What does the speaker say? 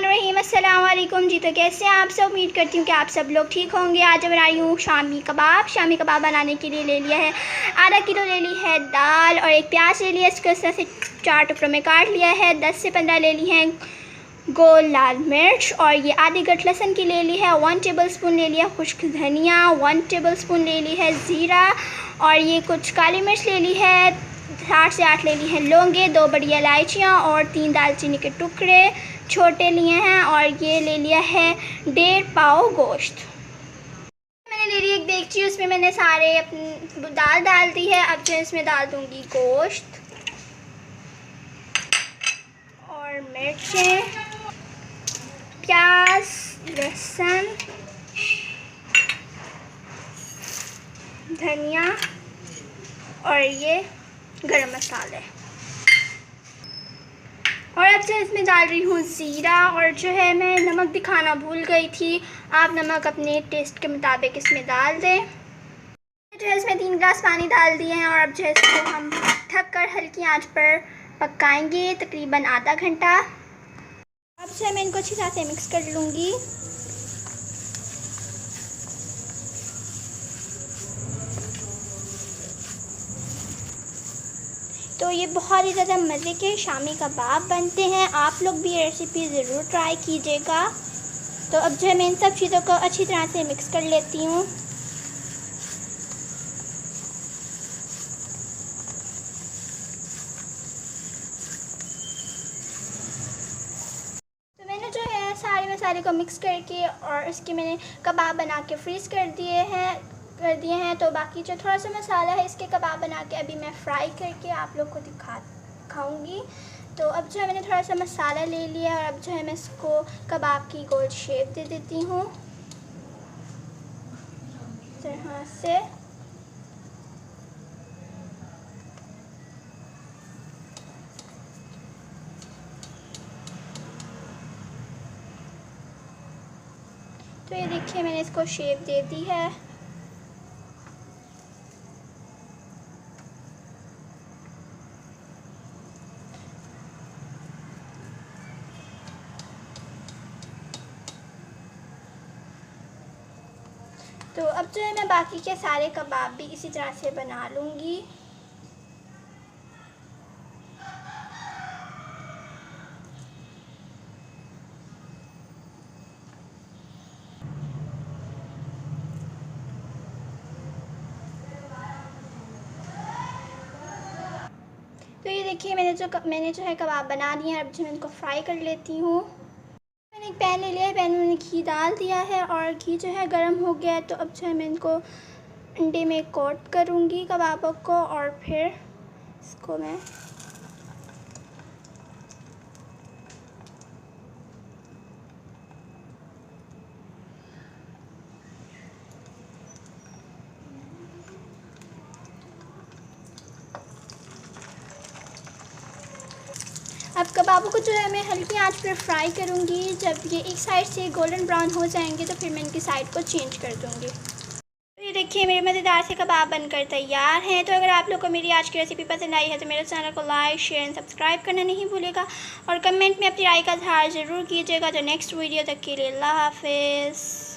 बिस्मिल्लाहिर्रहमानिर्रहीम। अस्सलाम वालेकुम जी। तो कैसे हैं आप सब? उम्मीद करती हूँ कि आप सब लोग ठीक होंगे। आज मैं आई हूँ शामी कबाब बनाने के लिए ले लिया है आधा किलो, ले ली है दाल और एक प्याज ले लिया। इसको इस तरह से 4 टुकड़ों में काट लिया है। 10 से 15 ले ली हैं गोल लाल मिर्च और ये आधी गठ लहसुन की ले ली है। 1 टेबलस्पून ले लिया खुश्क धनिया, 1 टेबलस्पून ले ली है ज़ीरा और ये कुछ काली मिर्च ले ली है। 7 से 8 ले ली हैं लौंगे, 2 बड़ी इलायचियाँ और 3 दालचीनी के टुकड़े छोटे लिए हैं और ये ले लिया है 1.5 पाव गोश्त। मैंने ले ली एक देगची, उसमें मैंने सारे अपनी दाल डाल दी है। अब जो इसमें डाल दूँगी गोश्त और मिर्चें, प्याज, लहसुन, धनिया और ये गरम मसाले। और अब जो इसमें डाल रही हूँ ज़ीरा और जो है मैं नमक दिखाना भूल गई थी, आप नमक अपने टेस्ट के मुताबिक इसमें डाल दें। जो है इसमें 3 गिलास पानी डाल दिए हैं और अब जो है इसको हम ढक कर हल्की आंच पर पकाएंगे तकरीबन आधा घंटा। अब जो है मैं इनको अच्छी तरह से मिक्स कर लूँगी। तो ये बहुत ही ज़्यादा मज़े के शामी कबाब बनते हैं। आप लोग भी ये रेसिपी ज़रूर ट्राई कीजिएगा। तो अब जो है मैं इन सब चीज़ों को अच्छी तरह से मिक्स कर लेती हूँ। तो मैंने जो है सारे मसाले को मिक्स करके और इसके मैंने कबाब बना के फ्रीज़ कर दिए हैं। तो बाकी जो थोड़ा सा मसाला है इसके कबाब बना के अभी मैं फ्राई करके आप लोग को दिखाऊंगी। तो अब जो है मैंने थोड़ा सा मसाला ले लिया और अब जो है मैं इसको कबाब की गोल शेप दे देती हूँ इस तरह से। तो ये देखिए मैंने इसको शेप दे दी है। तो अब जो है मैं बाकी के सारे कबाब भी इसी तरह से बना लूँगी। तो ये देखिए मैंने जो है कबाब बना लिए हैं। अब जो मैं इनको फ्राई कर लेती हूँ। मैंने एक पैन ले लिया है, पैन में मैंने घी डाल दिया है और घी जो है गर्म हो गया है। तो अब जो है मैं इनको अंडे में कोट करूँगी कबाबों को और फिर इसको मैं अब कबाबों को जो है मैं हल्की आंच पर फ्राई करूँगी। जब ये एक साइड से गोल्डन ब्राउन हो जाएंगे तो फिर मैं इनकी साइड को चेंज कर दूँगी। तो ये देखिए मेरे मज़ेदार से कबाब बनकर तैयार हैं। तो अगर आप लोग को मेरी आज की रेसिपी पसंद आई है तो मेरे चैनल को लाइक, शेयर एंड सब्सक्राइब करना नहीं भूलिएगा और कमेंट में अपनी राय का इज़हार ज़रूर कीजिएगा। तो नेक्स्ट वीडियो तक के लिए अल्लाह हाफ़िज़।